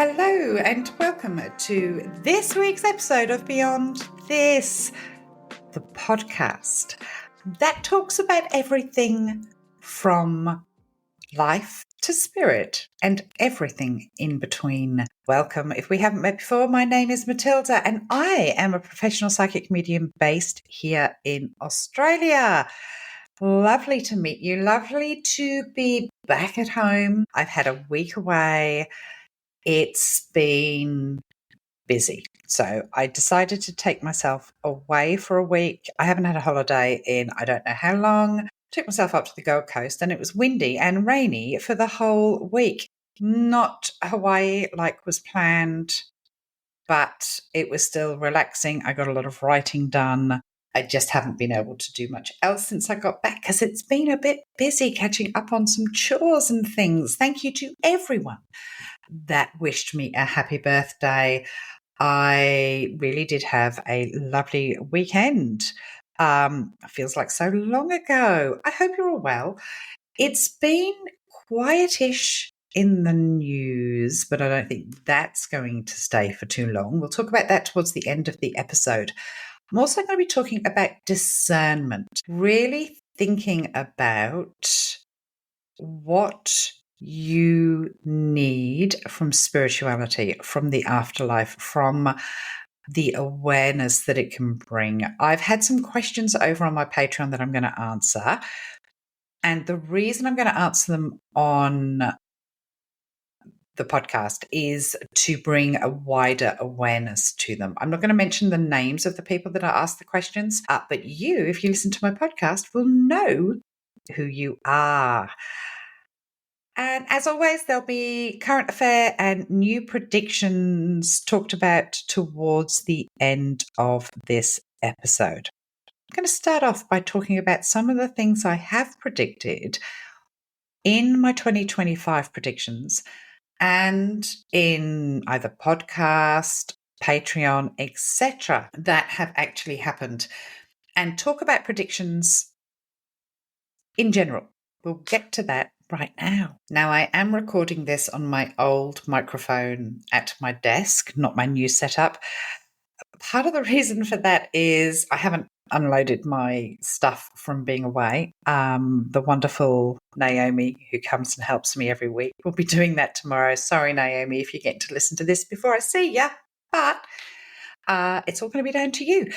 Hello and welcome to this week's episode of Beyond This, the podcast that talks about everything from life to spirit and everything in between. Welcome. If we haven't met before, my name is Matilda and I am a professional psychic medium based here in Australia. Lovely to meet you. Lovely to be back at home. I've had a week away. It's been busy. So I decided to take myself away for a week. I haven't had a holiday in I don't know how long. Took myself up to the Gold Coast and it was windy and rainy for the whole week. Not Hawaii like was planned, but it was still relaxing. I got a lot of writing done. I just haven't been able to do much else since I got back because it's been a bit busy catching up on some chores and things. Thank you to everyone that wished me a happy birthday. I really did have a lovely weekend. Feels like so long ago. I hope you're all well. It's been quietish in the news, but I don't think that's going to stay for too long. We'll talk about that towards the end of the episode. I'm also going to be talking about discernment, really thinking about what you need from spirituality, from the afterlife, from the awareness that it can bring. I've had some questions over on my Patreon that I'm going to answer. And the reason I'm going to answer them on the podcast is to bring a wider awareness to them. I'm not going to mention the names of the people that I asked the questions, but you, if you listen to my podcast, will know who you are. And as always, there'll be current affair and new predictions talked about towards the end of this episode. I'm going to start off by talking about some of the things I have predicted in my 2025 predictions and in either podcast, Patreon, etc., that have actually happened, and talk about predictions in general. We'll get to that right now. Now, I am recording this on my old microphone at my desk, not my new setup. Part of the reason for that is I haven't unloaded my stuff from being away. The wonderful Naomi, who comes and helps me every week, will be doing that tomorrow. Sorry, Naomi, if you get to listen to this before I see you, but it's all going to be down to you.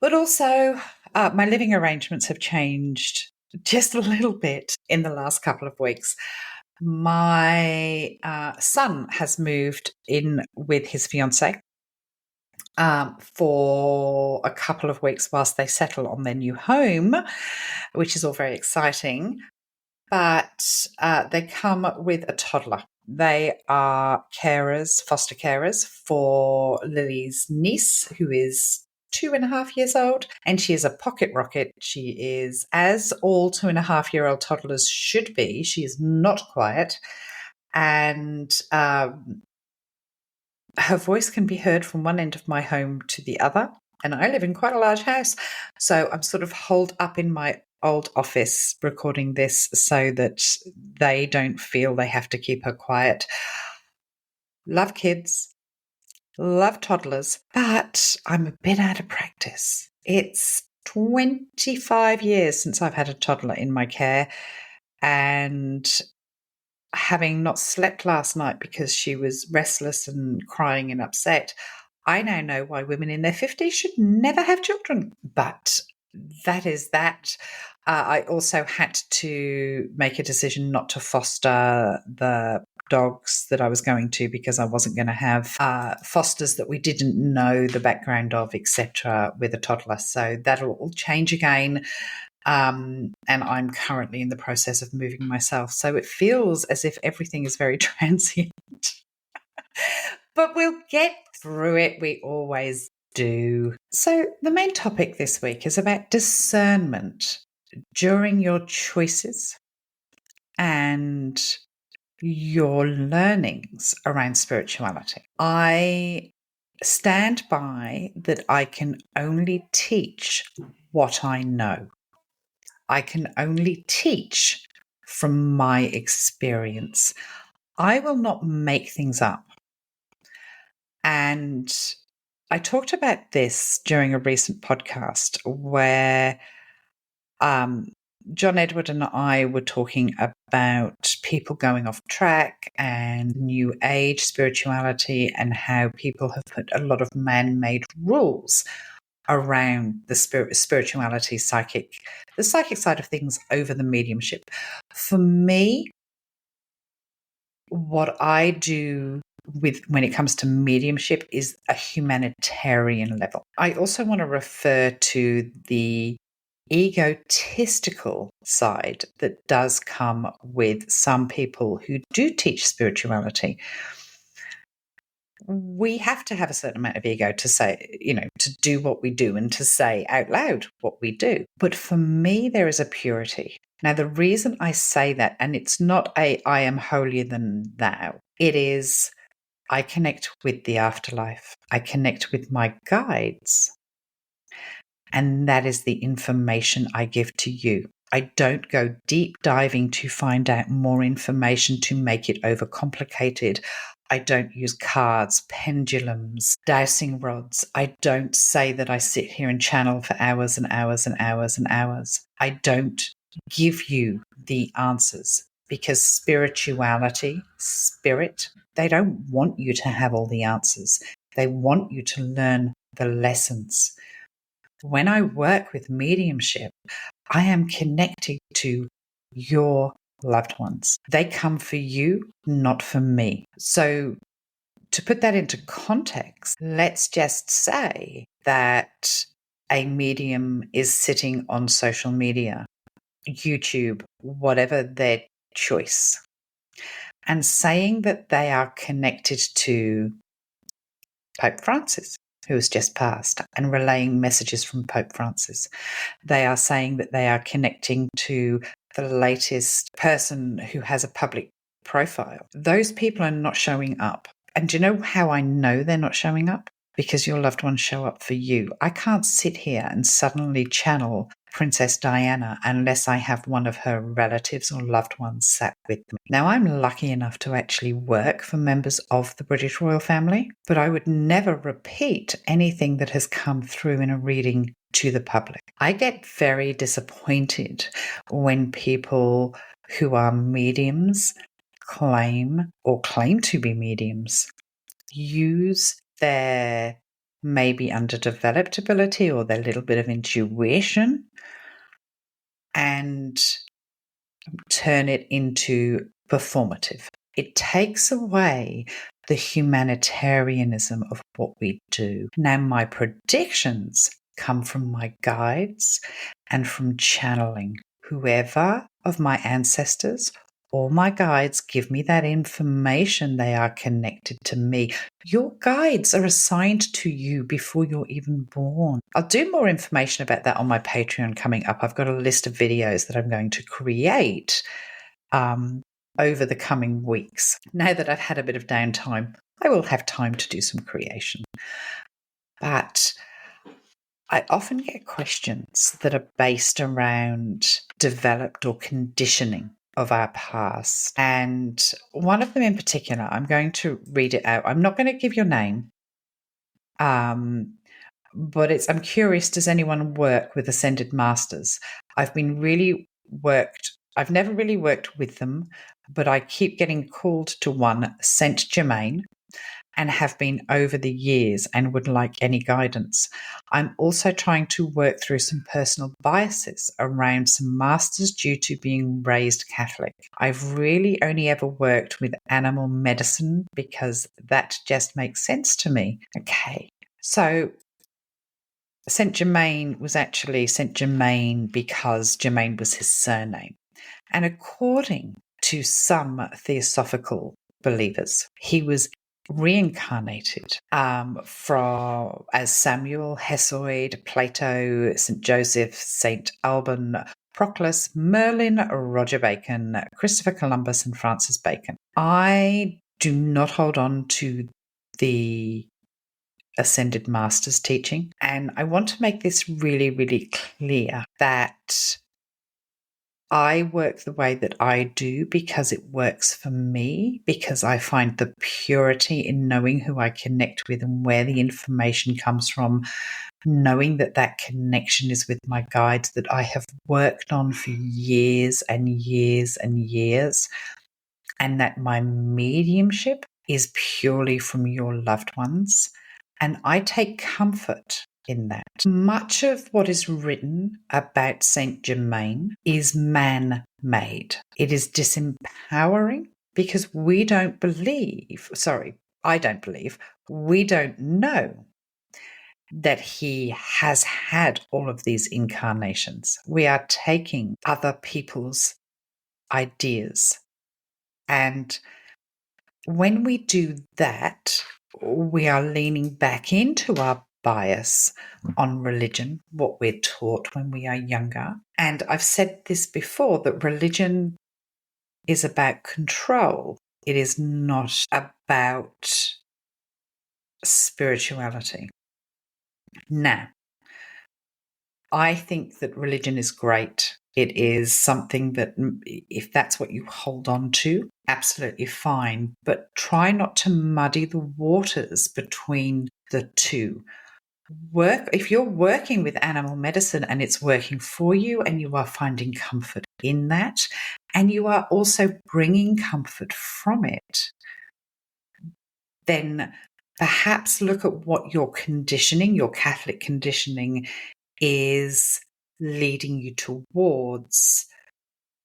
But also, my living arrangements have changed just a little bit in the last couple of weeks. My son has moved in with his fiancée for a couple of weeks whilst they settle on their new home, which is all very exciting. But they come with a toddler. They are carers, foster carers for Lily's niece, who is 2.5 years old, and she is a pocket rocket. She is, as all 2.5-year-old toddlers should be, she is not quiet, and her voice can be heard from one end of my home to the other, and I live in quite a large house, so I'm sort of holed up in my old office recording this so that they don't feel they have to keep her quiet. Love kids. Love toddlers, but I'm a bit out of practice. It's 25 years since I've had a toddler in my care, and having not slept last night because she was restless and crying and upset, I now know why women in their 50s should never have children. But that is that. I also had to make a decision not to foster the dogs that I was going to because I wasn't going to have fosters that we didn't know the background of, etc., with a toddler. So that'll all change again. And I'm currently in the process of moving myself. So it feels as if everything is very transient. But we'll get through it. We always do. So the main topic this week is about discernment during your choices and your learnings around spirituality. I stand by that I can only teach what I know. I can only teach from my experience. I will not make things up. And I talked about this during a recent podcast where John Edward and I were talking about people going off track and New Age spirituality and how people have put a lot of man-made rules around the spirituality, the psychic side of things over the mediumship. For me, what I do when it comes to mediumship is a humanitarian level. I also want to refer to the egotistical side that does come with some people who do teach spirituality. We have to have a certain amount of ego to say, to do what we do and to say out loud what we do. But for me, there is a purity. Now, the reason I say that, and it's not I am holier than thou, it is I connect with the afterlife. I connect with my guides. And that is the information I give to you. I don't go deep diving to find out more information to make it overcomplicated. I don't use cards, pendulums, dowsing rods. I don't say that I sit here and channel for hours and hours and hours and hours. I don't give you the answers because spirituality, spirit, they don't want you to have all the answers. They want you to learn the lessons. When I work with mediumship, I am connecting to your loved ones. They come for you, not for me. So to put that into context, let's just say that a medium is sitting on social media, YouTube, whatever their choice, and saying that they are connected to Pope Francis, who has just passed, and relaying messages from Pope Francis. They are saying that they are connecting to the latest person who has a public profile. Those people are not showing up. And do you know how I know they're not showing up? Because your loved ones show up for you. I can't sit here and suddenly channel Princess Diana unless I have one of her relatives or loved ones sat with me. Now, I'm lucky enough to actually work for members of the British royal family, but I would never repeat anything that has come through in a reading to the public. I get very disappointed when people who are mediums claim to be mediums use their maybe underdeveloped ability or their little bit of intuition and turn it into performative. It takes away the humanitarianism of what we do. Now, my predictions come from my guides and from channeling. Whoever of my ancestors or my guides give me that information, they are connected to me. Your guides are assigned to you before you're even born. I'll do more information about that on my Patreon coming up. I've got a list of videos that I'm going to create over the coming weeks. Now that I've had a bit of downtime, I will have time to do some creation. But I often get questions that are based around developed or conditioning of our past. And one of them in particular, I'm going to read it out. I'm not going to give your name, but I'm curious, does anyone work with Ascended Masters? I've never really worked with them, but I keep getting called to one, Saint Germain, and have been over the years and would like any guidance. I'm also trying to work through some personal biases around some masters due to being raised Catholic. I've really only ever worked with animal medicine because that just makes sense to me. Okay, so Saint Germain was actually Saint Germain because Germain was his surname. And according to some theosophical believers, he was reincarnated as Samuel, Hesiod, Plato, St. Joseph, St. Alban, Proclus, Merlin, Roger Bacon, Christopher Columbus, and Francis Bacon. I do not hold on to the Ascended Masters teaching, and I want to make this really, really clear that I work the way that I do because it works for me, because I find the purity in knowing who I connect with and where the information comes from, knowing that that connection is with my guides that I have worked on for years and years and years, and that my mediumship is purely from your loved ones. And I take comfort in that. Much of what is written about Saint Germain is man-made. It is disempowering because we don't know that he has had all of these incarnations. We are taking other people's ideas. And when we do that, we are leaning back into our bias on religion, what we're taught when we are younger. And I've said this before, that religion is about control. It is not about spirituality. Now, I think that religion is great. It is something that, if that's what you hold on to, absolutely fine. But try not to muddy the waters between the two. If you're working with animal medicine and it's working for you and you are finding comfort in that, and you are also bringing comfort from it, then perhaps look at what your conditioning, your Catholic conditioning, is leading you towards,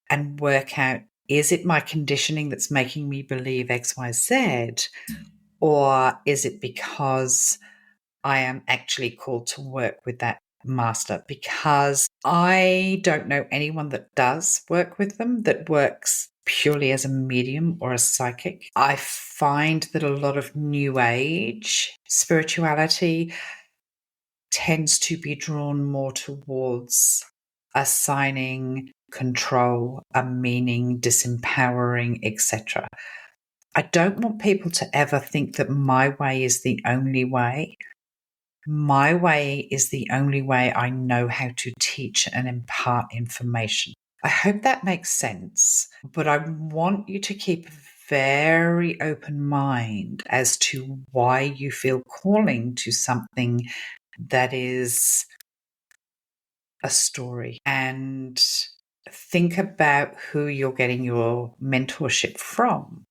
and work out, is it my conditioning that's making me believe XYZ, or is it because I am actually called to work with that master? Because I don't know anyone that does work with them, that works purely as a medium or a psychic. I find that a lot of New Age spirituality tends to be drawn more towards assigning control, a meaning, disempowering, etc. I don't want people to ever think that my way is the only way. My way is the only way I know how to teach and impart information. I hope that makes sense, but I want you to keep a very open mind as to why you feel calling to something that is a story, and think about who you're getting your mentorship from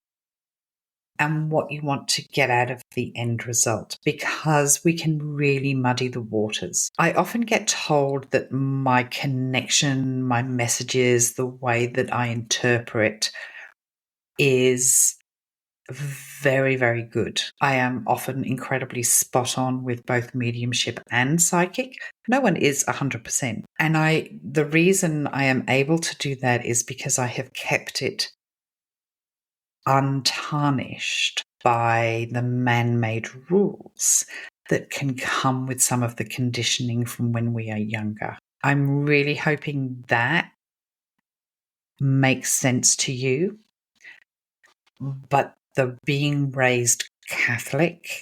and what you want to get out of the end result, because we can really muddy the waters. I often get told that my connection, my messages, the way that I interpret is very, very good. I am often incredibly spot on with both mediumship and psychic. No one is 100%. And the reason I am able to do that is because I have kept it untarnished by the man-made rules that can come with some of the conditioning from when we are younger. I'm really hoping that makes sense to you. But the being raised Catholic,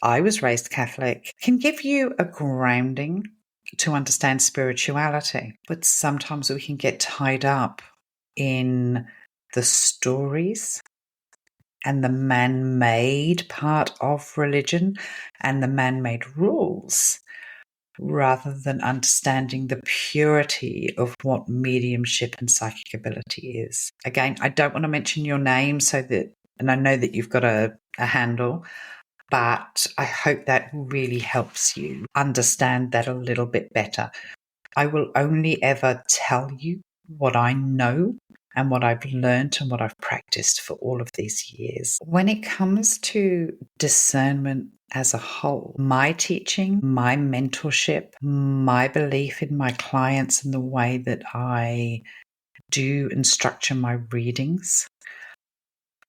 I was raised Catholic, can give you a grounding to understand spirituality. But sometimes we can get tied up in the stories and the man-made part of religion and the man-made rules, rather than understanding the purity of what mediumship and psychic ability is. Again, I don't want to mention your name and I know that you've got a handle, but I hope that really helps you understand that a little bit better. I will only ever tell you what I know and what I've learned and what I've practiced for all of these years. When it comes to discernment as a whole, my teaching, my mentorship, my belief in my clients and the way that I do and structure my readings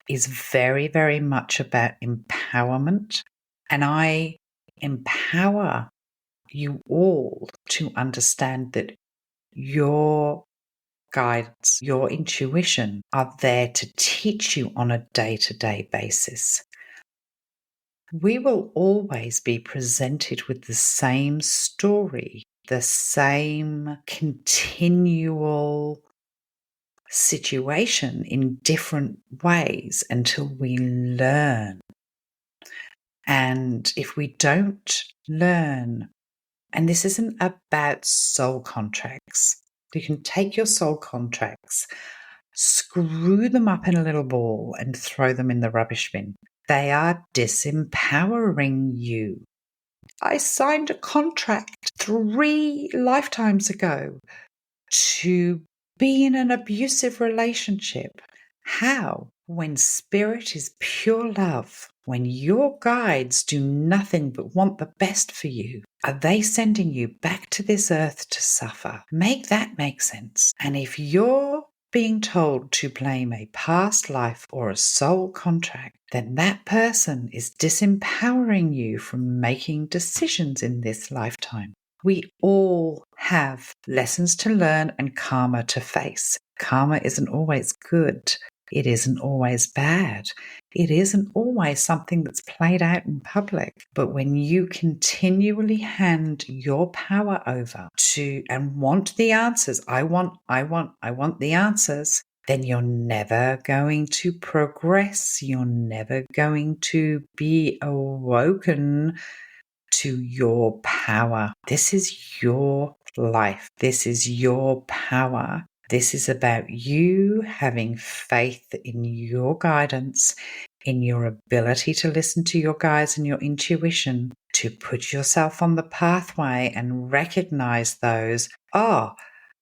is very, very much about empowerment. And I empower you all to understand that your guides, your intuition are there to teach you on a day-to-day basis. We will always be presented with the same story, the same continual situation in different ways until we learn. And if we don't learn, and this isn't about soul contracts, you can take your soul contracts, screw them up in a little ball and throw them in the rubbish bin. They are disempowering you. I signed a contract 3 lifetimes ago to be in an abusive relationship. How? When spirit is pure love, when your guides do nothing but want the best for you, are they sending you back to this earth to suffer? Make that make sense. And if you're being told to blame a past life or a soul contract, then that person is disempowering you from making decisions in this lifetime. We all have lessons to learn and karma to face. Karma isn't always good. It isn't always bad. It isn't always something that's played out in public. But when you continually hand your power over to and want the answers, I want the answers, then you're never going to progress. You're never going to be awoken to your power. This is your life. This is your power. This is about you having faith in your guidance, in your ability to listen to your guides and your intuition, to put yourself on the pathway and recognize those, oh,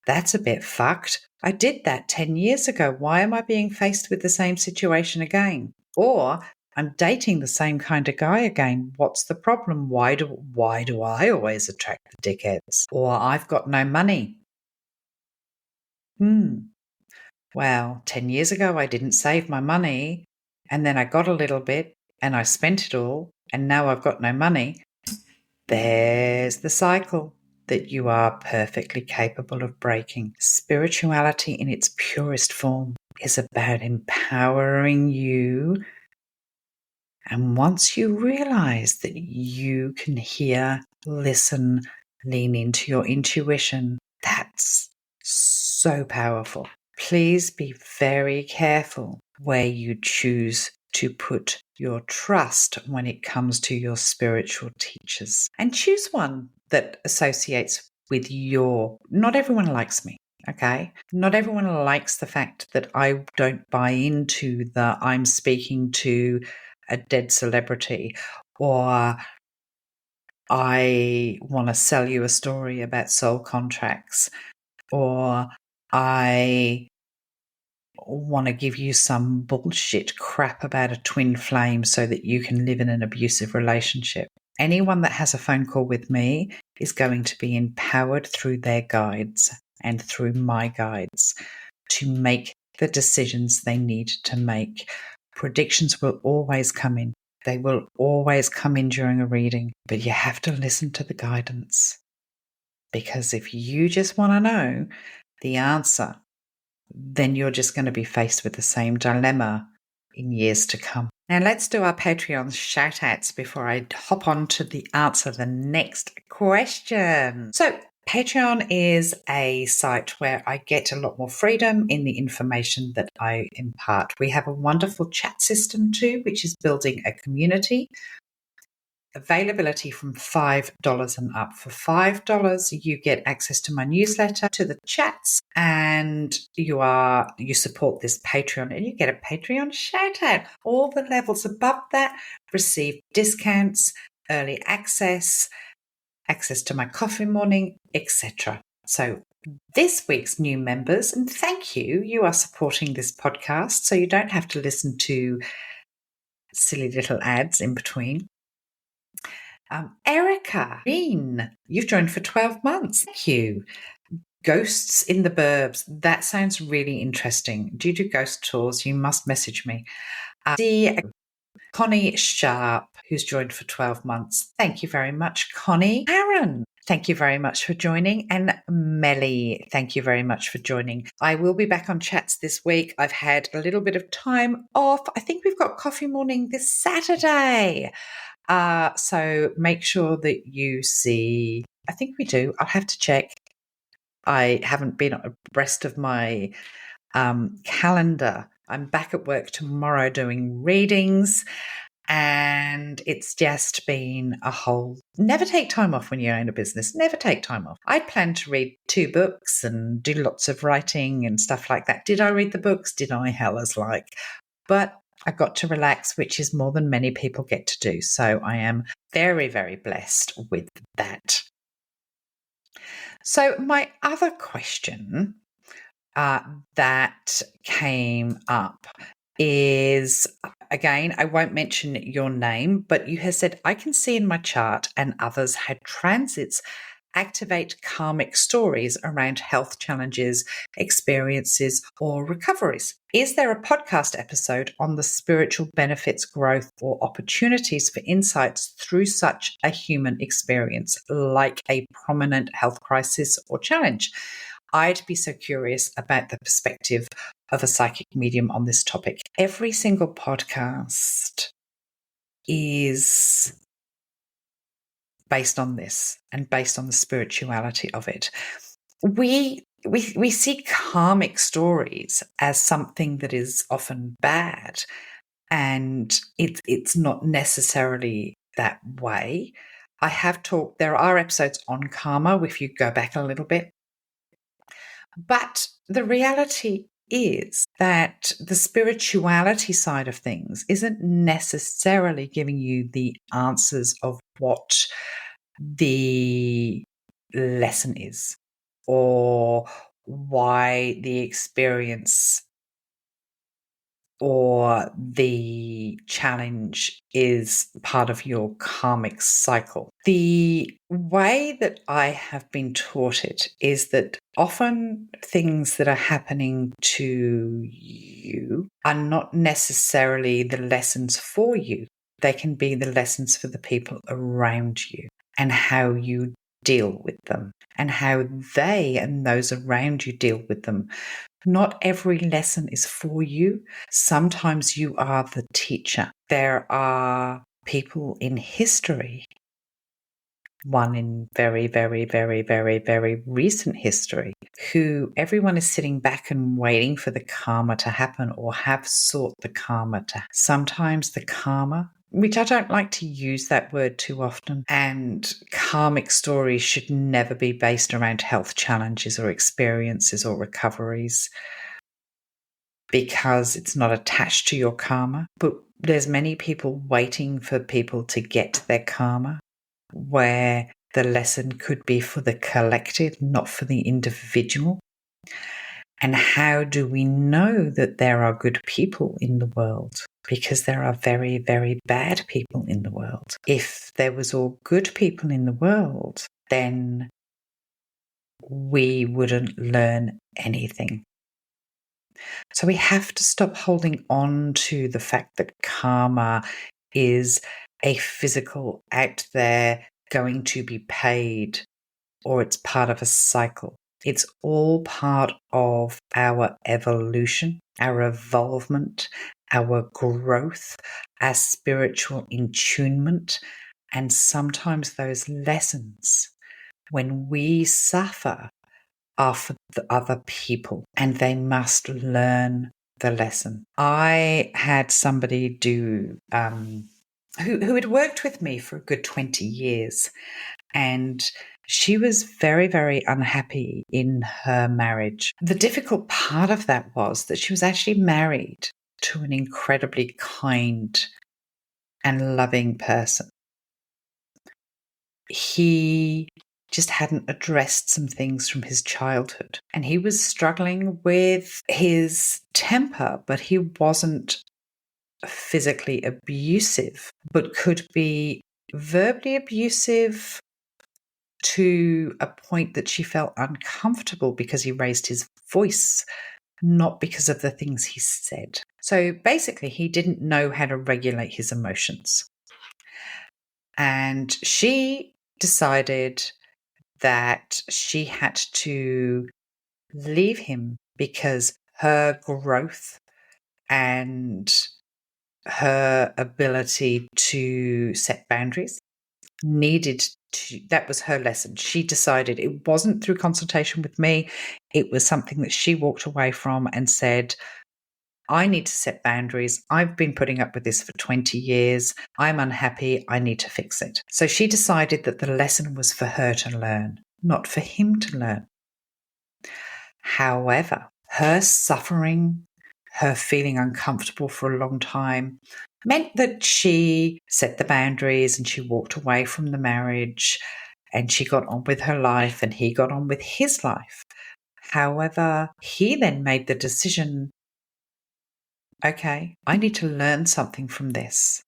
that's a bit fucked. I did that 10 years ago. Why am I being faced with the same situation again? Or I'm dating the same kind of guy again. What's the problem? Why do I always attract the dickheads? Or I've got no money. Well, 10 years ago I didn't save my money, and then I got a little bit and I spent it all, and now I've got no money. There's the cycle that you are perfectly capable of breaking. Spirituality in its purest form is about empowering you. And once you realize that you can hear, listen, lean into your intuition, that's so powerful. Please be very careful where you choose to put your trust when it comes to your spiritual teachers. And choose one that associates with not everyone likes me. Okay. Not everyone likes the fact that I don't buy into the I'm speaking to a dead celebrity, or I want to sell you a story about soul contracts, or I want to give you some bullshit crap about a twin flame so that you can live in an abusive relationship. Anyone that has a phone call with me is going to be empowered through their guides and through my guides to make the decisions they need to make. Predictions will always come in. They will always come in during a reading, but you have to listen to the guidance. Because if you just want to know the answer, then you're just going to be faced with the same dilemma in years to come. Now let's do our Patreon shout outs before I hop on to the answer the next question. So Patreon is a site where I get a lot more freedom in the information that I impart. We have a wonderful chat system too, which is building a community. Availability from $5 and up. For $5, you get access to my newsletter, to the chats, and you support this Patreon, and you get a Patreon shout out. All the levels above that receive discounts, early access to my coffee morning, etc. So this week's new members, and thank you, you are supporting this podcast, so you don't have to listen to silly little ads in between. Erica Green, you've joined for 12 months. Thank you. Ghosts in the Burbs. That sounds really interesting. Do you do ghost tours? You must message me. Connie Sharp, who's joined for 12 months. Thank you very much, Connie. Aaron, thank you very much for joining. And Melly, thank you very much for joining. I will be back on chats this week. I've had a little bit of time off. I think we've got coffee morning this Saturday. So make sure that you see, I think we do. I'll have to check. I haven't been abreast of my calendar. I'm back at work tomorrow doing readings, and it's just been a whole... Never take time off when you own a business. Never take time off. I'd planned to read 2 books and do lots of writing and stuff like that. Did I read the books? Did I? Hell is like. But I got to relax, which is more than many people get to do. So I am very, very blessed with that. So my other question that came up is, again, I won't mention your name, but you have said, I can see in my chart and others had transits activate karmic stories around health challenges, experiences, or recoveries. Is there a podcast episode on the spiritual benefits, growth, or opportunities for insights through such a human experience, like a prominent health crisis or challenge? I'd be so curious about the perspective of a psychic medium on this topic. Every single podcast is based on this and based on the spirituality of it. We see karmic stories as something that is often bad, and it's not necessarily that way. I have talked, there are episodes on karma if you go back a little bit. But the reality is that the spirituality side of things isn't necessarily giving you the answers of what the lesson is or why the experience or the challenge is part of your karmic cycle. The way that I have been taught it is that often things that are happening to you are not necessarily the lessons for you. They can be the lessons for the people around you and how you deal with them and how they and those around you deal with them. Not every lesson is for you. Sometimes you are the teacher. There are people in history, one in very, very, very, very, very recent history, who everyone is sitting back and waiting for the karma to happen or have sought the karma to. Sometimes the karma, which I don't like to use that word too often, and karmic stories should never be based around health challenges or experiences or recoveries, because it's not attached to your karma. But there's many people waiting for people to get their karma, where the lesson could be for the collective, not for the individual. And how do we know that there are good people in the world? Because there are very, very bad people in the world. If there was all good people in the world, then we wouldn't learn anything. So we have to stop holding on to the fact that karma is a physical out there going to be paid, or it's part of a cycle. It's all part of our evolution, our evolvement, our growth, our spiritual attunement, and sometimes those lessons, when we suffer, are for the other people, and they must learn the lesson. I had somebody do who had worked with me for a good 20 years, and she was very, very unhappy in her marriage. The difficult part of that was that she was actually married to an incredibly kind and loving person. He just hadn't addressed some things from his childhood, and he was struggling with his temper, but he wasn't physically abusive, but could be verbally abusive to a point that she felt uncomfortable because he raised his voice, not because of the things he said. So basically, he didn't know how to regulate his emotions. And she decided that she had to leave him because her growth and her ability to set boundaries needed to, that was her lesson. She decided, it wasn't through consultation with me, It was something that she walked away from and said, I need to set boundaries. I've been putting up with this for 20 years. I'm unhappy. I need to fix it. So she decided that the lesson was for her to learn, not for him to learn. However, her suffering, her feeling uncomfortable for a long time, meant that she set the boundaries and she walked away from the marriage and she got on with her life and he got on with his life. However, he then made the decision, okay, I need to learn something from this.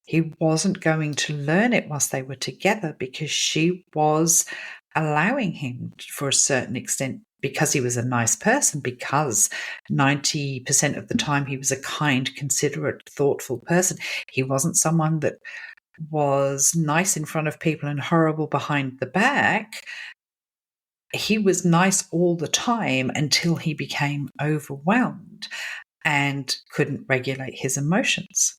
He wasn't going to learn it whilst they were together because she was allowing him for a certain extent, because he was a nice person, because 90% of the time he was a kind, considerate, thoughtful person. He wasn't someone that was nice in front of people and horrible behind the back. He was nice all the time until he became overwhelmed and couldn't regulate his emotions.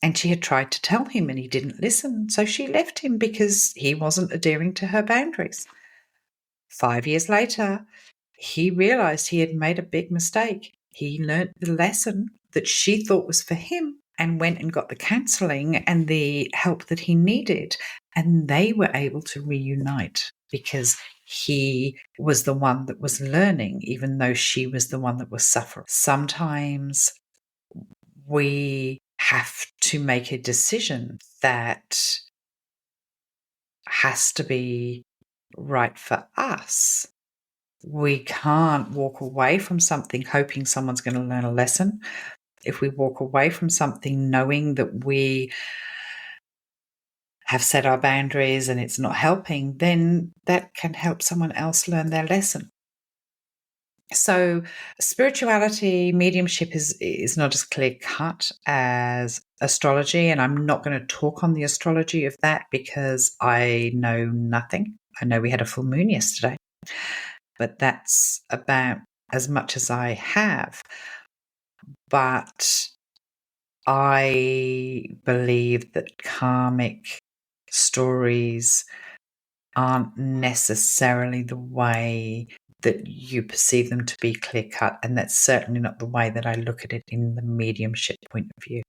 And she had tried to tell him and he didn't listen. So she left him because he wasn't adhering to her boundaries. 5 years later, he realized he had made a big mistake. He learnt the lesson that she thought was for him and went and got the counseling and the help that he needed. And they were able to reunite because he was the one that was learning, even though she was the one that was suffering. Sometimes we have to make a decision that has to be right for us. We can't walk away from something hoping someone's going to learn a lesson. If we walk away from something knowing that we have set our boundaries and it's not helping, then that can help someone else learn their lesson. So spirituality, mediumship is not as clear-cut as astrology, and I'm not going to talk on the astrology of that because I know nothing. I know we had a full moon yesterday, but that's about as much as I have. But I believe that karmic stories aren't necessarily the way that you perceive them to be clear-cut, and that's certainly not the way that I look at it in the mediumship point of view.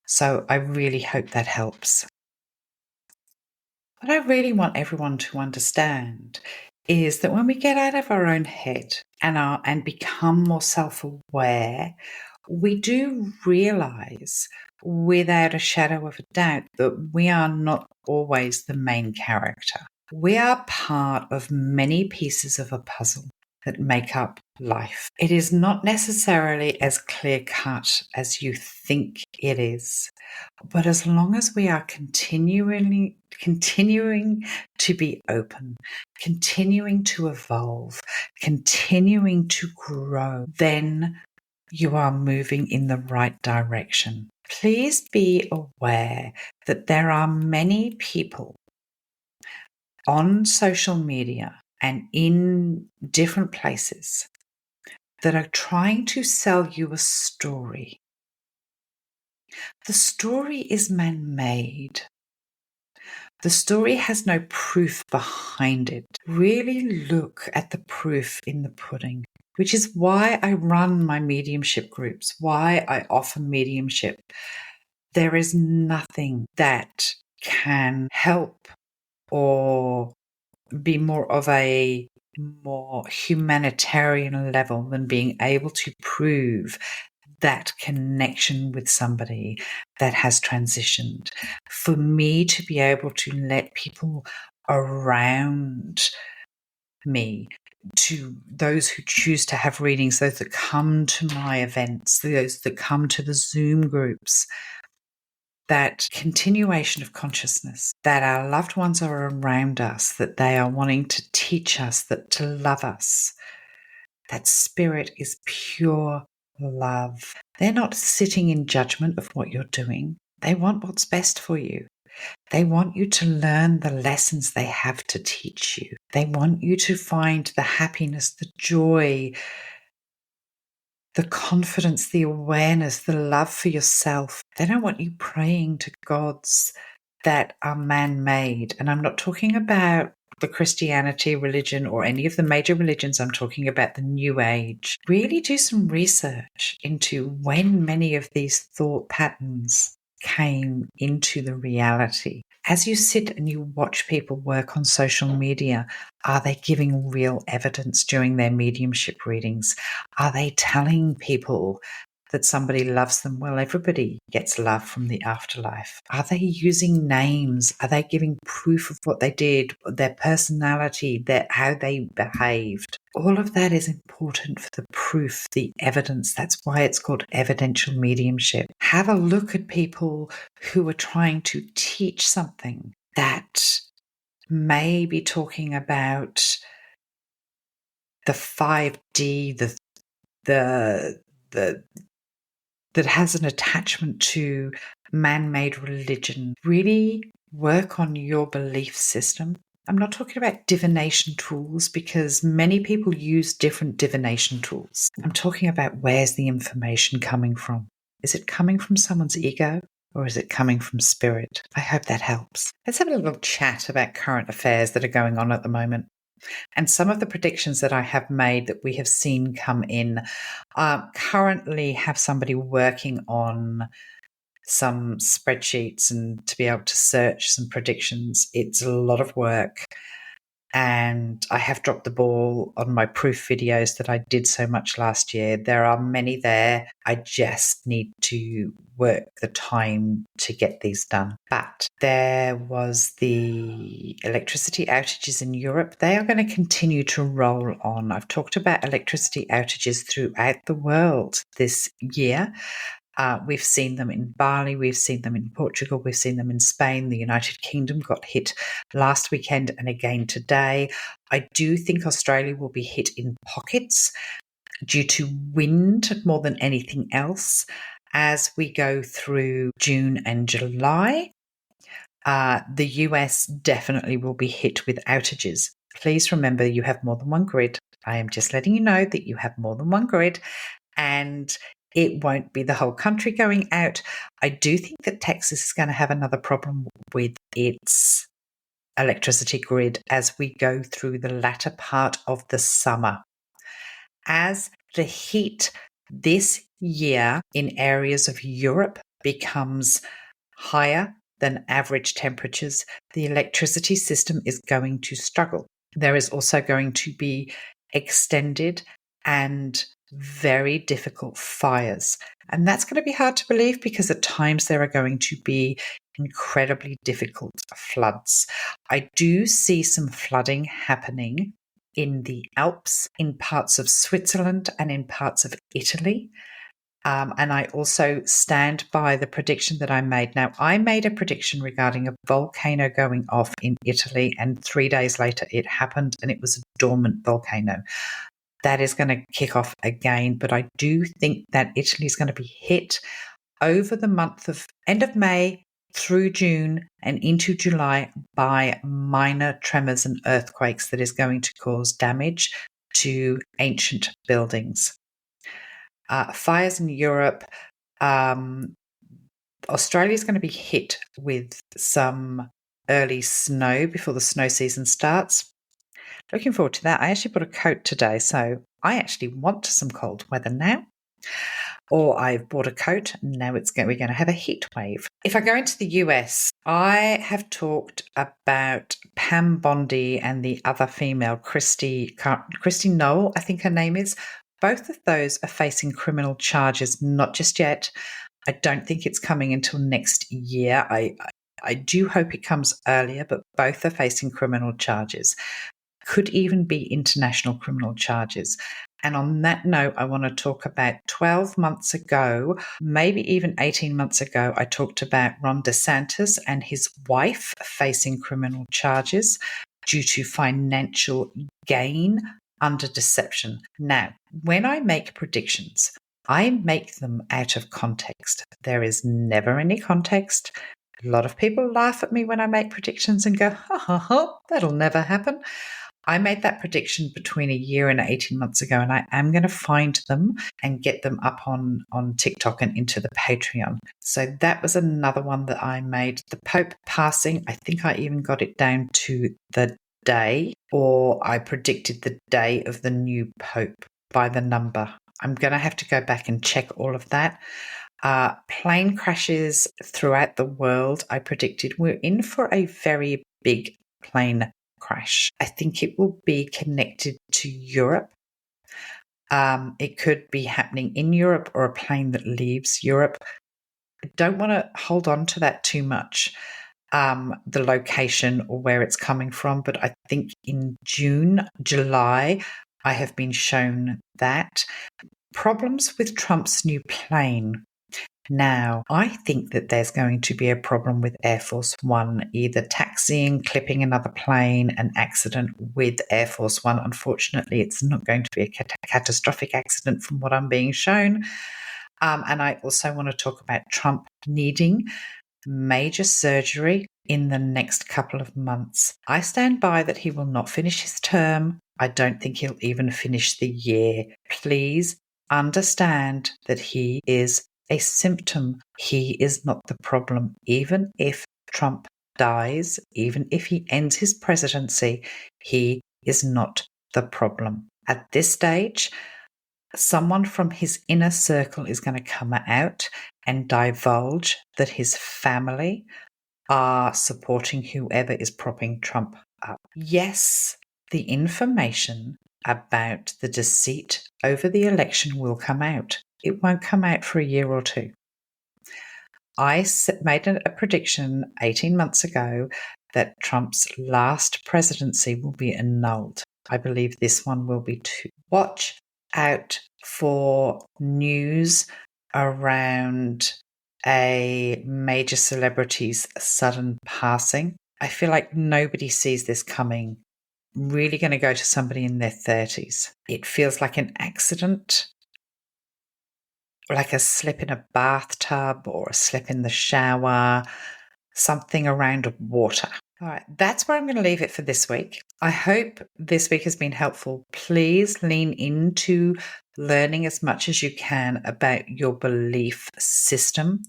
So I really hope that helps. What I really want everyone to understand is that when we get out of our own head and become more self-aware, we do realize without a shadow of a doubt that we are not always the main character. We are part of many pieces of a puzzle that make up life. It is not necessarily as clear-cut as you think it is, but as long as we are continuing to be open, continuing to evolve, continuing to grow, then you are moving in the right direction. Please be aware that there are many people on social media and in different places that are trying to sell you a story. The story is man-made. The story has no proof behind it. Really look at the proof in the pudding, which is why I run my mediumship groups, why I offer mediumship. There is nothing that can help or be more of a more humanitarian level than being able to prove that connection with somebody that has transitioned. For me to be able to let people around me, to those who choose to have readings, those that come to my events, those that come to the Zoom groups, that continuation of consciousness, that our loved ones are around us, that they are wanting to teach us, that to love us, that spirit is pure love. They're not sitting in judgment of what you're doing. They want what's best for you. They want you to learn the lessons they have to teach you. They want you to find the happiness, the joy, the confidence, the awareness, the love for yourself. They don't want you praying to gods that are man-made. And I'm not talking about the Christianity religion or any of the major religions, I'm talking about the New Age, really do some research into when many of these thought patterns came into the reality. As you sit and you watch people work on social media, are they giving real evidence during their mediumship readings? Are they telling people that somebody loves them? Well, everybody gets love from the afterlife. Are they using names? Are they giving proof of what they did, their personality, how they behaved? All of that is important for the proof, the evidence. That's why it's called evidential mediumship. Have a look at people who are trying to teach something that may be talking about the 5D, the that has an attachment to man-made religion. Really work on your belief system. I'm not talking about divination tools because many people use different divination tools. I'm talking about where's the information coming from. Is it coming from someone's ego or is it coming from spirit? I hope that helps. Let's have a little chat about current affairs that are going on at the moment. And some of the predictions that I have made that we have seen come in currently have somebody working on some spreadsheets and to be able to search some predictions. It's a lot of work. And I have dropped the ball on my proof videos that I did so much last year. There are many there. I just need to work the time to get these done. But there was the electricity outages in Europe. They are going to continue to roll on. I've talked about electricity outages throughout the world this year. We've seen them in Bali, we've seen them in Portugal, we've seen them in Spain. The United Kingdom got hit last weekend and again today. I do think Australia will be hit in pockets due to wind more than anything else as we go through June and July. The US definitely will be hit with outages. Please remember you have more than one grid. I am just letting you know that you have more than one grid and it won't be the whole country going out. I do think that Texas is going to have another problem with its electricity grid as we go through the latter part of the summer. As the heat this year in areas of Europe becomes higher than average temperatures, the electricity system is going to struggle. There is also going to be extended and very difficult fires. And that's going to be hard to believe because at times there are going to be incredibly difficult floods. I do see some flooding happening in the Alps, in parts of Switzerland and in parts of Italy. And I also stand by the prediction that I made. Now, I made a prediction regarding a volcano going off in Italy, and 3 days later it happened, and it was a dormant volcano. That is going to kick off again, but I do think that Italy is going to be hit over the month of end of May through June and into July by minor tremors and earthquakes that is going to cause damage to ancient buildings. Fires in Europe. Australia is going to be hit with some early snow before the snow season starts. Looking forward to that. I actually bought a coat today, so I actually want some cold weather now. Or I've bought a coat, and now we're going to have a heat wave. If I go into the US, I have talked about Pam Bondi and the other female, Christy Knoll, I think her name is. Both of those are facing criminal charges, not just yet. I don't think it's coming until next year. I do hope it comes earlier, but both are facing criminal charges. Could even be international criminal charges. And on that note, I want to talk about 12 months ago, maybe even 18 months ago, I talked about Ron DeSantis and his wife facing criminal charges due to financial gain under deception. Now, when I make predictions, I make them out of context. There is never any context. A lot of people laugh at me when I make predictions and go, ha ha ha, that'll never happen. I made that prediction between a year and 18 months ago, and I am going to find them and get them up on TikTok and into the Patreon. So that was another one that I made. The Pope passing, I think I even got it down to the day, or I predicted the day of the new Pope by the number. I'm going to have to go back and check all of that. Plane crashes throughout the world. I predicted we're in for a very big plane crash. I think it will be connected to Europe. It could be happening in Europe or a plane that leaves Europe. I don't want to hold on to that too much, the location or where it's coming from. But I think in July, I have been shown that. Problems with Trump's new plane. Now, I think that there's going to be a problem with Air Force One, either taxiing, clipping another plane, an accident with Air Force One. Unfortunately, it's not going to be a catastrophic accident from what I'm being shown. And I also want to talk about Trump needing major surgery in the next couple of months. I stand by that he will not finish his term. I don't think he'll even finish the year. Please understand that he is a symptom. He is not the problem. Even if Trump dies, even if he ends his presidency, he is not the problem. At this stage, someone from his inner circle is going to come out and divulge that his family are supporting whoever is propping Trump up. Yes, the information about the deceit over the election will come out. It won't come out for a year or two. I made a prediction 18 months ago that Trump's last presidency will be annulled. I believe this one will be too. Watch out for news around a major celebrity's sudden passing. I feel like nobody sees this coming. Really going to go to somebody in their 30s. It feels like an accident, like a slip in a bathtub or a slip in the shower, something around water. All right, that's where I'm going to leave it for this week. I hope this week has been helpful. Please lean into learning as much as you can about your belief system.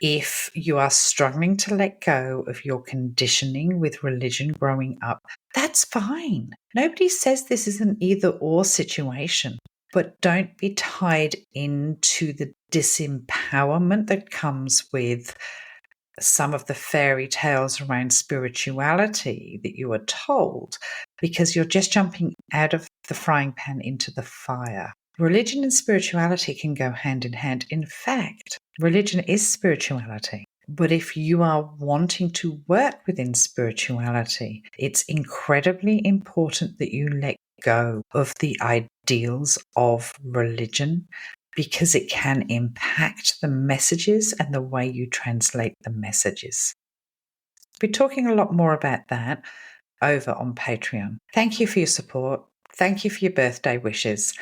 If you are struggling to let go of your conditioning with religion growing up, that's fine. Nobody says this is an either-or situation, but don't be tied into the disempowerment that comes with some of the fairy tales around spirituality that you are told, because you're just jumping out of the frying pan into the fire. Religion and spirituality can go hand in hand. In fact, religion is spirituality. But if you are wanting to work within spirituality, it's incredibly important that you let go of the ideals of religion, because it can impact the messages and the way you translate the messages. We're talking a lot more about that over on Patreon. Thank you for your support. Thank you for your birthday wishes.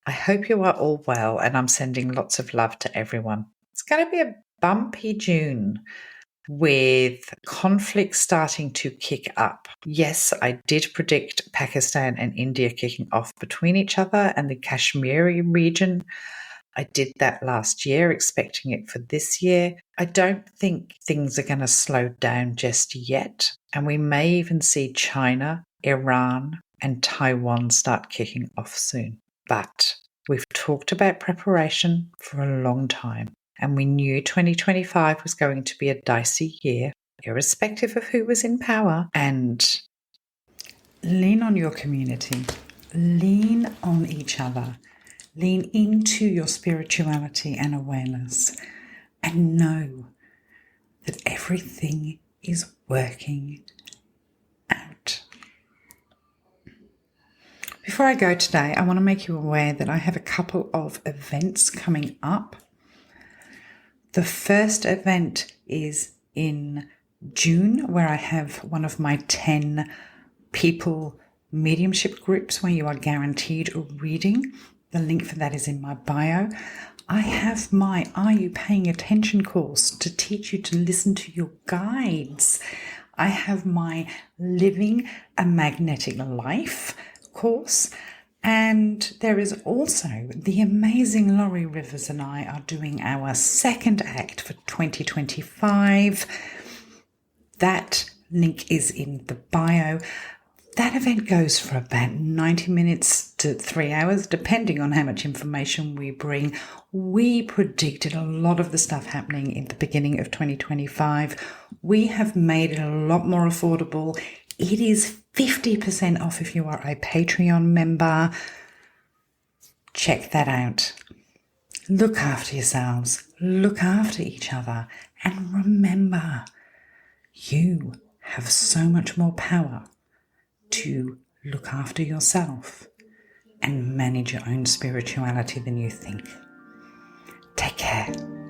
I hope you are all well, and I'm sending lots of love to everyone. It's going to be a bumpy June with conflict starting to kick up. Yes, I did predict Pakistan and India kicking off between each other and the Kashmiri region. I did that last year, expecting it for this year. I don't think things are going to slow down just yet, and we may even see China, Iran, and Taiwan start kicking off soon. But we've talked about preparation for a long time, and we knew 2025 was going to be a dicey year, irrespective of who was in power. And lean on your community, lean on each other, lean into your spirituality and awareness, and know that everything is working out. Before I go today, I want to make you aware that I have a couple of events coming up. The first event is in June, where I have one of my 10 people mediumship groups where you are guaranteed a reading. The link for that is in my bio. I have my Are You Paying Attention course to teach you to listen to your guides. I have my Living a Magnetic Life course. And there is also the amazing Laurie Rivers and I are doing our second act for 2025. That link is in the bio. That event goes for about 90 minutes to 3 hours, depending on how much information we bring. We predicted a lot of the stuff happening in the beginning of 2025. We have made it a lot more affordable. It is 50% off if you are a Patreon member. Check that out. Look after yourselves, look after each other, and remember, you have so much more power to look after yourself and manage your own spirituality than you think. Take care.